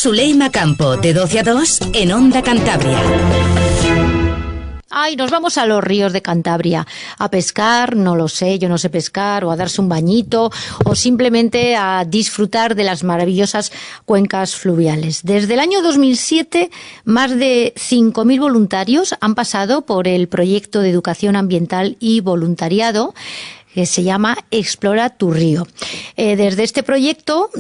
Zuleima Campo, de 12 a 2, en Onda Cantabria. Ay, nos vamos a los ríos de Cantabria, a pescar, no lo sé, yo no sé pescar, o a darse un bañito, o simplemente a disfrutar de las maravillosas cuencas fluviales. Desde el año 2007, más de 5.000 voluntarios han pasado por el proyecto de educación ambiental y voluntariado, que se llama Explora tu río. Desde este proyecto,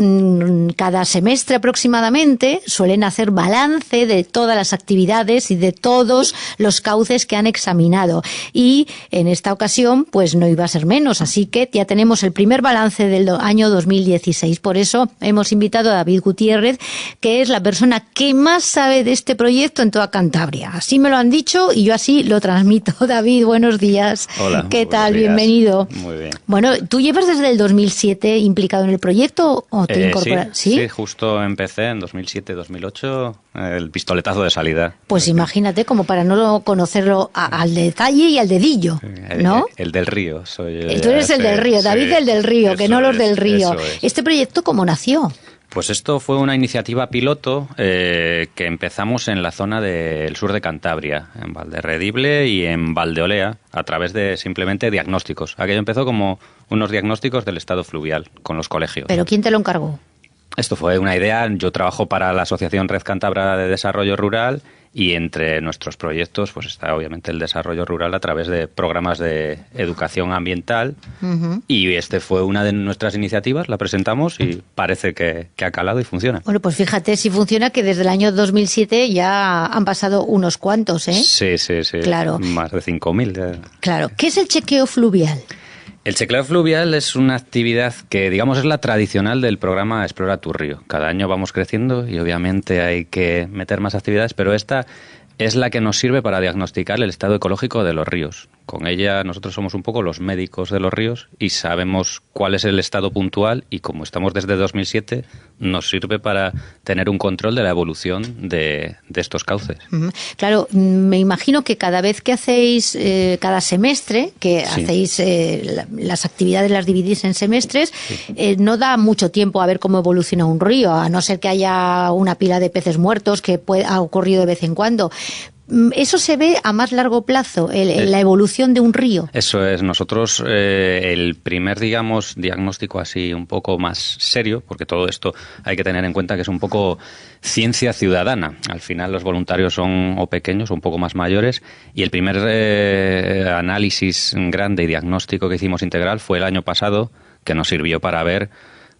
cada semestre aproximadamente, suelen hacer balance de todas las actividades y de todos los cauces que han examinado. Y en esta ocasión, pues no iba a ser menos, así que ya tenemos el primer balance del año 2016. Por eso hemos invitado a David Gutiérrez, que es la persona que más sabe de este proyecto en toda Cantabria. Así me lo han dicho y yo así lo transmito. David, buenos días. Hola. ¿Qué tal? Días. Bienvenido. Muy bien. Bueno, ¿tú llevas desde el 2007 implicado en el proyecto o te incorporas? Sí, justo empecé en 2007-2008, el pistoletazo de salida. Pues imagínate, como para no conocerlo al detalle y al dedillo, ¿no? El del río, soy yo. Tú eres el del río, David el del río, que no los del río. ¿Este proyecto cómo nació? Pues esto fue una iniciativa piloto que empezamos en la zona del sur de Cantabria, en Valderredible y en Valdeolea, a través de simplemente diagnósticos. Aquello empezó como unos diagnósticos del estado fluvial con los colegios. ¿Pero quién te lo encargó? Esto fue una idea. Yo trabajo para la Asociación Red Cántabra de Desarrollo Rural y entre nuestros proyectos pues está obviamente el desarrollo rural a través de programas de educación ambiental. Y este fue una de nuestras iniciativas, la presentamos y parece que ha calado y funciona. Bueno, pues fíjate si funciona, que desde el año 2007 ya han pasado unos cuantos, ¿eh? Sí. Claro. Más de 5.000. Claro. ¿Qué es el chequeo fluvial? El chequeo fluvial es una actividad que, digamos, es la tradicional del programa Explora tu río. Cada año vamos creciendo y obviamente hay que meter más actividades, pero esta es la que nos sirve para diagnosticar el estado ecológico de los ríos. Con ella nosotros somos un poco los médicos de los ríos y sabemos cuál es el estado puntual y como estamos desde 2007 nos sirve para tener un control de la evolución de estos cauces. Claro, me imagino que cada vez que hacéis, cada semestre, que hacéis las actividades, las dividís en semestres, no da mucho tiempo a ver cómo evoluciona un río, a no ser que haya una pila de peces muertos que ha ocurrido de vez en cuando. ¿Eso se ve a más largo plazo, la evolución de un río? Eso es. Nosotros, el primer, digamos, diagnóstico así un poco más serio, porque todo esto hay que tener en cuenta que es un poco ciencia ciudadana. Al final los voluntarios son o pequeños o un poco más mayores y el primer análisis grande y diagnóstico que hicimos integral fue el año pasado, que nos sirvió para ver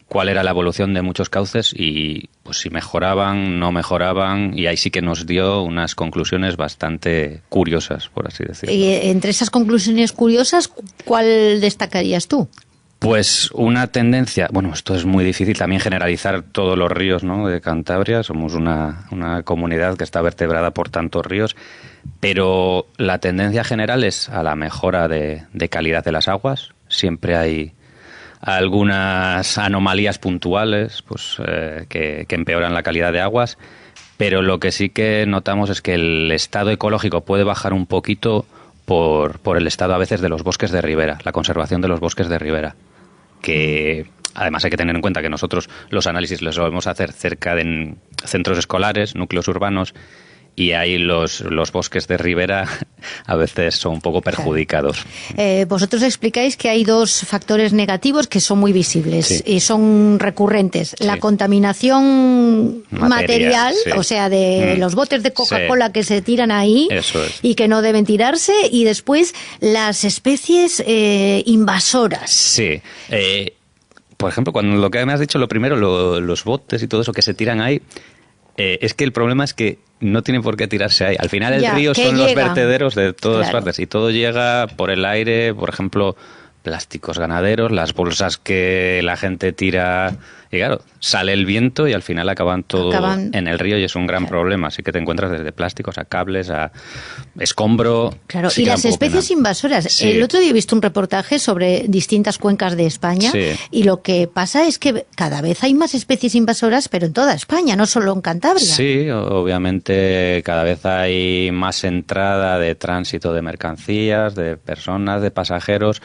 cuál era la evolución de muchos cauces y pues si mejoraban, no mejoraban, y ahí sí que nos dio unas conclusiones bastante curiosas, por así decirlo. Y entre esas conclusiones curiosas, ¿cuál destacarías tú? Pues una tendencia, bueno, esto es muy difícil también generalizar todos los ríos, ¿no?, de Cantabria. Somos una comunidad que está vertebrada por tantos ríos, pero la tendencia general es a la mejora de calidad de las aguas. Siempre hay algunas anomalías puntuales pues que empeoran la calidad de aguas, pero lo que sí que notamos es que el estado ecológico puede bajar un poquito por el estado a veces de los bosques de ribera, la conservación de los bosques de ribera, que además hay que tener en cuenta que nosotros los análisis los solemos hacer cerca de centros escolares, núcleos urbanos, y ahí los bosques de ribera a veces son un poco perjudicados. Vosotros explicáis que hay dos factores negativos que son muy visibles y son recurrentes. La contaminación material, o sea, de los botes de Coca-Cola que se tiran ahí y que no deben tirarse, y después las especies invasoras. Sí. Por ejemplo, cuando lo que me has dicho, lo primero, los botes y todo eso que se tiran ahí, es que el problema es que no tiene por qué tirarse ahí. Al final el río son los vertederos de todas partes y todo llega por el aire, por ejemplo, plásticos ganaderos, las bolsas que la gente tira, y claro, sale el viento y al final acaban en el río y es un gran problema. Así que te encuentras desde plásticos a cables a escombro. Claro, y las especies invasoras. El otro día he visto un reportaje sobre distintas cuencas de España y lo que pasa es que cada vez hay más especies invasoras, pero en toda España, no solo en Cantabria. Sí, obviamente cada vez hay más entrada de tránsito de mercancías, de personas, de pasajeros.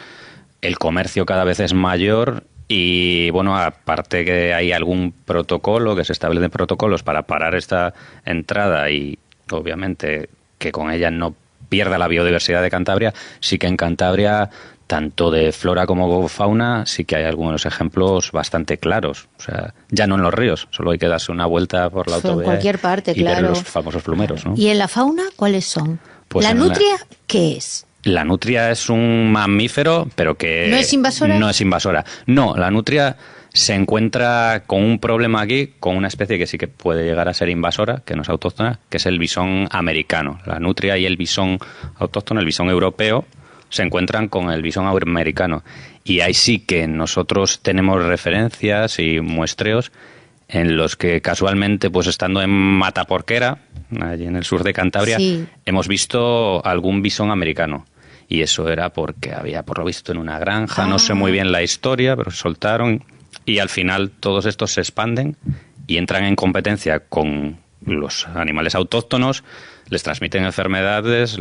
El comercio cada vez es mayor Y bueno, aparte que hay algún protocolo, que se establecen protocolos para parar esta entrada y obviamente que con ella no pierda la biodiversidad de Cantabria, sí que en Cantabria, tanto de flora como fauna, sí que hay algunos ejemplos bastante claros. O sea, ya no en los ríos, solo hay que darse una vuelta por la autovía en cualquier parte, y claro. ver los famosos plumeros, ¿no? ¿Y en la fauna cuáles son? Pues ¿La nutria qué es? La nutria es un mamífero, pero que... ¿No es invasora? No es invasora. No, la nutria se encuentra con un problema aquí, con una especie que sí que puede llegar a ser invasora, que no es autóctona, que es el bisón americano. La nutria y el bisón autóctono, el bisón europeo, se encuentran con el bisón americano. Y ahí sí que nosotros tenemos referencias y muestreos en los que casualmente, pues estando en Mataporquera, allí en el sur de Cantabria, sí, hemos visto algún bisón americano. Y eso era porque había, por lo visto, en una granja, no sé muy bien la historia, pero se soltaron y al final todos estos se expanden y entran en competencia con los animales autóctonos, les transmiten enfermedades,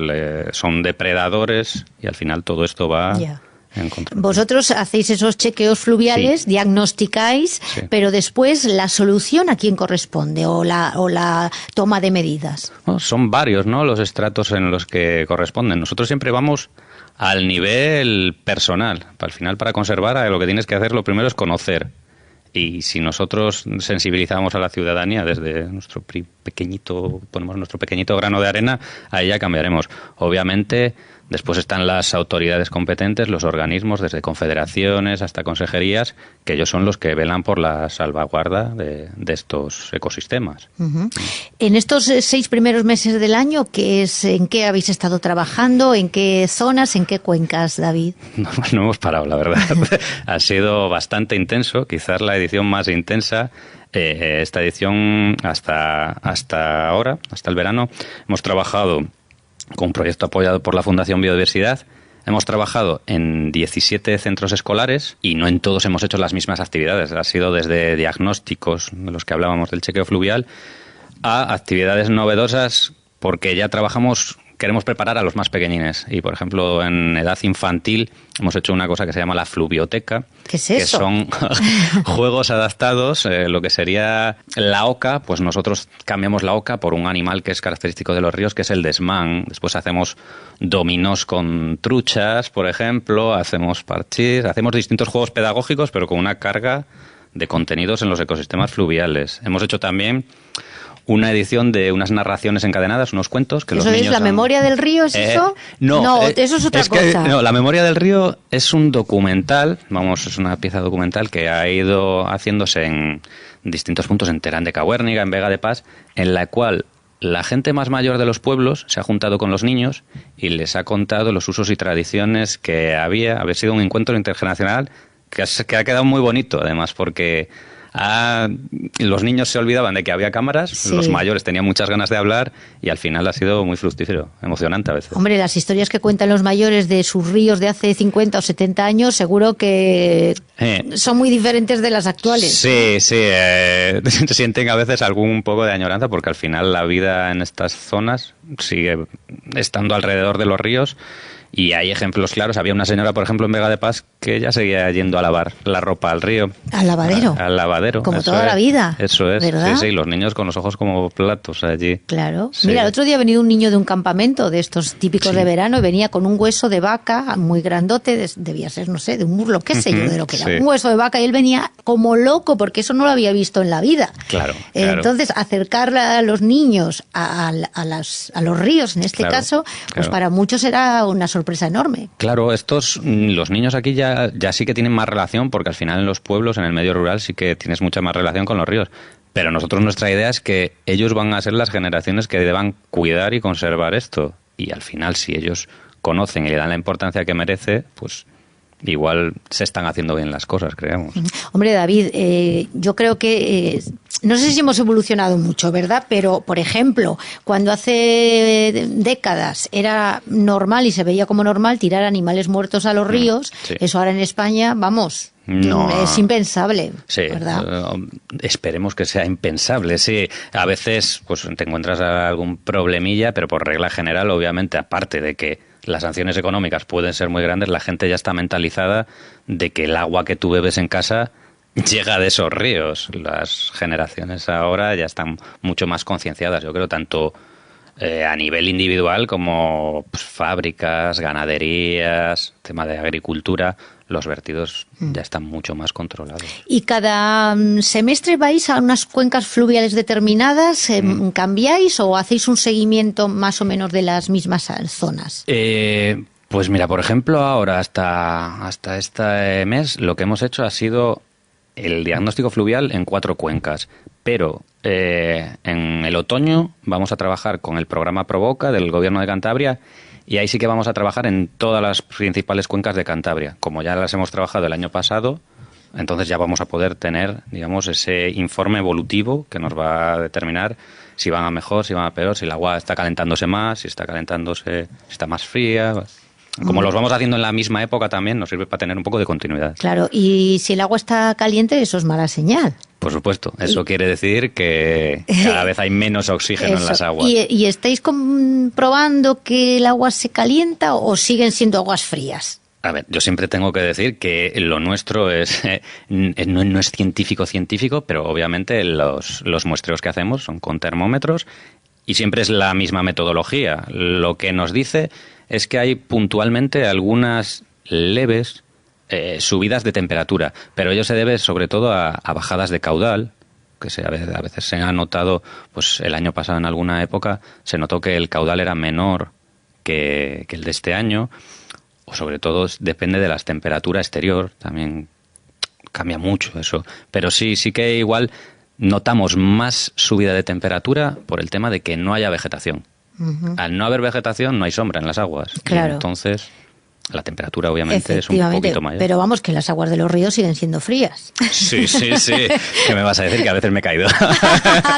son depredadores y al final todo esto va... Ya. en contra. Vosotros hacéis esos chequeos fluviales, Sí. diagnosticáis, Sí. pero después la solución a quién corresponde o la toma de medidas. Bueno, son varios, ¿no?, los estratos en los que corresponden. Nosotros siempre vamos al nivel personal. Al final, para conservar, lo que tienes que hacer lo primero es conocer. Y si nosotros sensibilizamos a la ciudadanía desde nuestro pequeñito, ponemos nuestro pequeñito grano de arena, ahí ya cambiaremos. Obviamente, después están las autoridades competentes, los organismos, desde confederaciones hasta consejerías, que ellos son los que velan por la salvaguarda de estos ecosistemas. Uh-huh. En estos 6 primeros meses del año, ¿en qué habéis estado trabajando? ¿En qué zonas? ¿En qué cuencas, David? No hemos parado, la verdad. Ha sido bastante intenso, quizás la edición más intensa. Esta edición hasta ahora, hasta el verano, hemos trabajado con un proyecto apoyado por la Fundación Biodiversidad. Hemos trabajado en 17 centros escolares y no en todos hemos hecho las mismas actividades. Ha sido desde diagnósticos, de los que hablábamos del chequeo fluvial, a actividades novedosas, porque ya queremos preparar a los más pequeñines. Y, por ejemplo, en edad infantil hemos hecho una cosa que se llama la fluvioteca. ¿Qué es eso? Que son juegos adaptados, lo que sería la oca, pues nosotros cambiamos la oca por un animal que es característico de los ríos, que es el desmán. Después hacemos dominós con truchas, por ejemplo, hacemos parchís, hacemos distintos juegos pedagógicos, pero con una carga de contenidos en los ecosistemas fluviales. Hemos hecho también una edición de unas narraciones encadenadas, unos cuentos que los niños... ¿Eso es la memoria del río, es eso? No, eso es otra cosa. No, la memoria del río es un documental, es una pieza documental que ha ido haciéndose en distintos puntos, en Terán de Cahuérniga, en Vega de Paz, en la cual la gente más mayor de los pueblos se ha juntado con los niños y les ha contado los usos y tradiciones que había sido un encuentro intergeneracional que ha quedado muy bonito, además, porque... los niños se olvidaban de que había cámaras, sí. Los mayores tenían muchas ganas de hablar y al final ha sido muy fructífero, emocionante a veces. Hombre, las historias que cuentan los mayores de sus ríos de hace 50 o 70 años seguro que son muy diferentes de las actuales. Sí, sienten a veces algún poco de añoranza porque al final la vida en estas zonas sigue estando alrededor de los ríos. Y hay ejemplos claros. Había una señora, por ejemplo, en Vega de Paz, que ya seguía yendo a lavar la ropa al río. ¿Al lavadero? Al lavadero. Como toda la vida. Eso es. ¿Verdad? Sí, los niños con los ojos como platos allí. Claro. Sí. Mira, el otro día ha venido un niño de un campamento de estos típicos de verano y venía con un hueso de vaca muy grandote, debía ser, no sé, de un muslo, qué sé yo de lo que era. Sí. Un hueso de vaca y él venía como loco porque eso no lo había visto en la vida. Claro. Entonces, acercar a los niños a los ríos, en este caso, pues para muchos era una sorpresa enorme. Claro, los niños aquí ya sí que tienen más relación, porque al final en los pueblos, en el medio rural, sí que tienes mucha más relación con los ríos. Pero nosotros, nuestra idea es que ellos van a ser las generaciones que deban cuidar y conservar esto. Y al final, si ellos conocen y le dan la importancia que merece, pues igual se están haciendo bien las cosas, creemos. Hombre, David, yo creo que no sé si hemos evolucionado mucho, ¿verdad? Pero, por ejemplo, cuando hace décadas era normal y se veía como normal tirar animales muertos a los ríos, sí. Eso ahora en España, vamos, es impensable, sí, ¿verdad? Esperemos que sea impensable, sí. A veces pues te encuentras algún problemilla, pero por regla general, obviamente, aparte de que las sanciones económicas pueden ser muy grandes, la gente ya está mentalizada de que el agua que tú bebes en casa llega de esos ríos. Las generaciones ahora ya están mucho más concienciadas, yo creo, tanto a nivel individual como pues, fábricas, ganaderías, tema de agricultura, los vertidos ya están mucho más controlados. ¿Y cada semestre vais a unas cuencas fluviales determinadas? ¿Cambiáis o hacéis un seguimiento más o menos de las mismas zonas? Pues mira, por ejemplo, ahora hasta este mes lo que hemos hecho ha sido el diagnóstico fluvial en 4 cuencas, pero en el otoño vamos a trabajar con el programa Provoca del Gobierno de Cantabria y ahí sí que vamos a trabajar en todas las principales cuencas de Cantabria. Como ya las hemos trabajado el año pasado, entonces ya vamos a poder tener, digamos, ese informe evolutivo que nos va a determinar si van a mejor, si van a peor, si el agua está calentándose más, si está calentándose, si está más fría. Como los vamos haciendo en la misma época también, nos sirve para tener un poco de continuidad. Claro, y si el agua está caliente, eso es mala señal. Por supuesto, eso quiere decir que cada vez hay menos oxígeno en las aguas. ¿Y estáis comprobando que el agua se calienta o siguen siendo aguas frías? A ver, yo siempre tengo que decir que lo nuestro es no es científico, pero obviamente los muestreos que hacemos son con termómetros y siempre es la misma metodología. Lo que nos dice es que hay puntualmente algunas leves subidas de temperatura, pero ello se debe sobre todo a bajadas de caudal, que a veces se ha notado, pues el año pasado en alguna época se notó que el caudal era menor que el de este año, o sobre todo depende de la temperatura exterior, también cambia mucho eso, pero sí que igual notamos más subida de temperatura por el tema de que no haya vegetación. Al no haber vegetación no hay sombra en las aguas. Claro. Y entonces la temperatura obviamente es un poquito mayor. Pero vamos, que las aguas de los ríos siguen siendo frías. Sí. ¿Qué me vas a decir? Que a veces me he caído.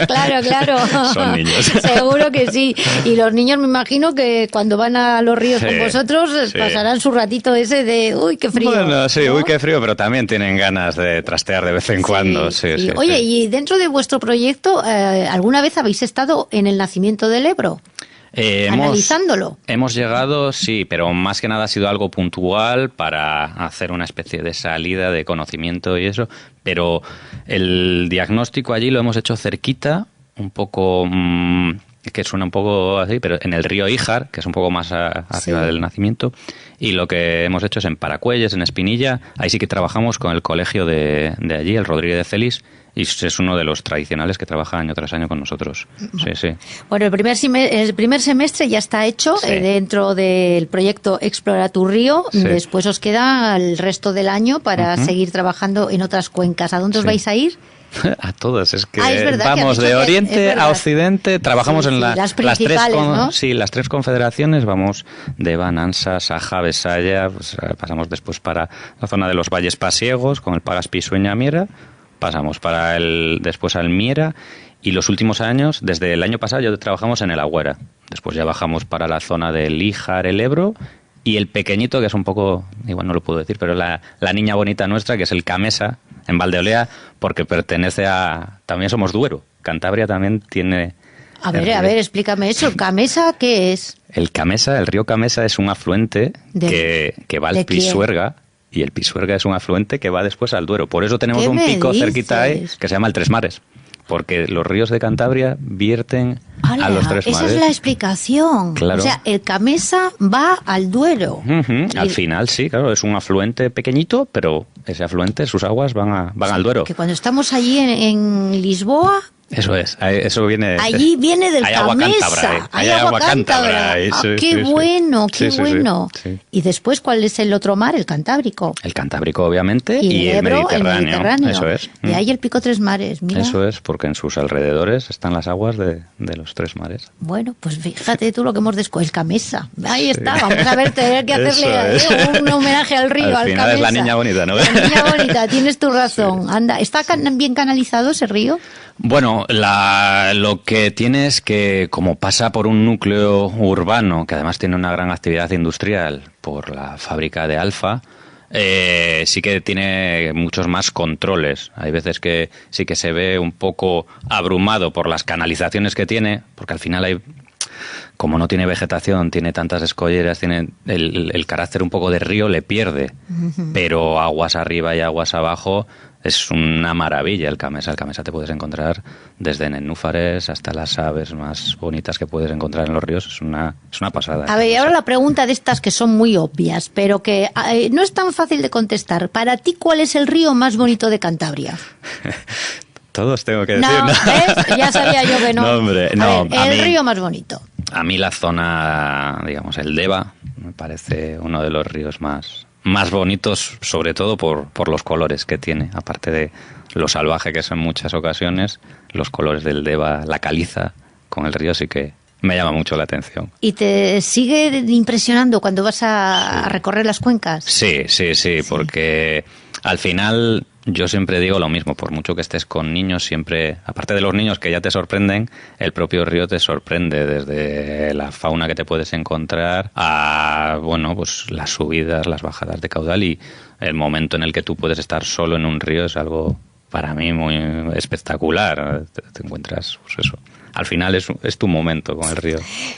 Claro. Son niños. Seguro que sí. Y los niños me imagino que cuando van a los ríos con vosotros pasarán su ratito ese de uy, qué frío. Bueno, sí, ¿no? uy, qué frío, pero también tienen ganas de trastear de vez en cuando. Sí. Oye, y dentro de vuestro proyecto, ¿alguna vez habéis estado en el nacimiento del Ebro? Analizándolo. Hemos llegado, sí, pero más que nada ha sido algo puntual para hacer una especie de salida de conocimiento y eso, pero el diagnóstico allí lo hemos hecho cerquita, un poco, que suena un poco así, pero en el río Híjar, que es un poco más arriba del nacimiento, y lo que hemos hecho es en Paracuelles, en Espinilla, ahí sí que trabajamos con el colegio de allí, el Rodríguez de Celis, y es uno de los tradicionales que trabaja año tras año con nosotros. Sí. Bueno, el primer semestre ya está hecho dentro del proyecto Explora tu río. Sí. Después os queda el resto del año para seguir trabajando en otras cuencas. ¿A dónde os vais a ir? A todas, es que verdad, vamos de oriente a occidente, trabajamos en las principales, ¿no? Sí, las 3 confederaciones, vamos de Banansa, Saja, Besaya, pues pasamos después para la zona de los Valles Pasiegos, con el Pagaspi, Sueña, Miera, pasamos después al Miera, y los últimos años, desde el año pasado, ya trabajamos en el Agüera. Después ya bajamos para la zona del Híjar, el Ebro, y el pequeñito, que es un poco, igual no lo puedo decir, pero la niña bonita nuestra, que es el Camesa, en Valdeolea, porque pertenece también somos Duero. Cantabria también tiene... A ver, explícame eso. ¿El Camesa qué es? El río Camesa es un afluente que va al Pisuerga. Y el Pisuerga es un afluente que va después al Duero. Por eso tenemos un pico cerquita ahí que se llama el Tres Mares. Porque los ríos de Cantabria vierten a los Tres Mares. Esa es la explicación. Claro. O sea, el Camesa va al Duero. Al final, sí, claro, es un afluente pequeñito, pero ese afluente, sus aguas van al Duero. Que cuando estamos allí en Lisboa... Eso es, eso viene... Allí viene del Camesa. Hay agua cántabra. Qué bueno. Sí. Y después, ¿cuál es el otro mar? El Cantábrico. El Cantábrico, obviamente, y el Ebro, Mediterráneo. Eso es. Y ahí el Pico Tres Mares, mira. Eso es, porque en sus alrededores están las aguas de los 3 mares. Bueno, pues fíjate tú lo que hemos descubierto. El Camesa. Ahí está, vamos a ver, tener que hacerle un homenaje al río, al Camesa. Es la niña bonita, ¿no? La niña bonita, tienes tu razón. Sí. Anda, ¿está bien canalizado ese río? Bueno, lo que tiene es que como pasa por un núcleo urbano, que además tiene una gran actividad industrial por la fábrica de Alfa, sí que tiene muchos más controles. Hay veces que sí que se ve un poco abrumado por las canalizaciones que tiene, porque al final hay como no tiene vegetación, tiene tantas escolleras, tiene el carácter un poco de río, le pierde. Pero aguas arriba y aguas abajo es una maravilla el Camesa. El Camesa te puedes encontrar desde nenúfares hasta las aves más bonitas que puedes encontrar en los ríos. Es una pasada. A ver, y ahora la pregunta de estas que son muy obvias, pero que no es tan fácil de contestar. Para ti, ¿cuál es el río más bonito de Cantabria? Todos tengo que decir. No, ¿ves? Ya sabía yo que no. No, hombre, no. A ver, el río más bonito. A mí la zona, digamos, el Deva, me parece uno de los ríos más bonitos, sobre todo por los colores que tiene, aparte de lo salvaje que es en muchas ocasiones, los colores del Deva, la caliza con el río sí que me llama mucho la atención. ¿Y te sigue impresionando cuando vas a recorrer las cuencas? Sí, porque al final yo siempre digo lo mismo, por mucho que estés con niños, siempre, aparte de los niños que ya te sorprenden, el propio río te sorprende, desde la fauna que te puedes encontrar a, bueno, pues las subidas, las bajadas de caudal, y el momento en el que tú puedes estar solo en un río es algo para mí muy espectacular. Te encuentras, pues eso. Al final es tu momento con el río.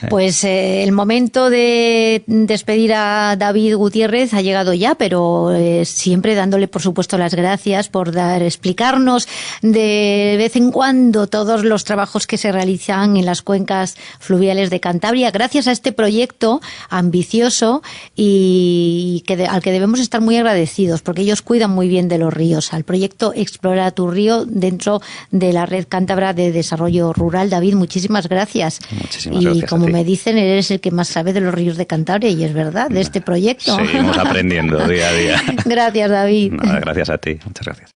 Pues el momento de despedir a David Gutiérrez ha llegado ya, pero siempre dándole, por supuesto, las gracias por explicarnos de vez en cuando todos los trabajos que se realizan en las cuencas fluviales de Cantabria, gracias a este proyecto ambicioso y al que debemos estar muy agradecidos, porque ellos cuidan muy bien de los ríos, al proyecto Explora tu río dentro de la Red Cántabra de Desarrollo Rural. David, muchísimas gracias. Muchísimas gracias. Y como me dicen, eres el que más sabe de los ríos de Cantabria, y es verdad, de este proyecto. Seguimos aprendiendo día a día. Gracias, David. Nada, gracias a ti. Muchas gracias.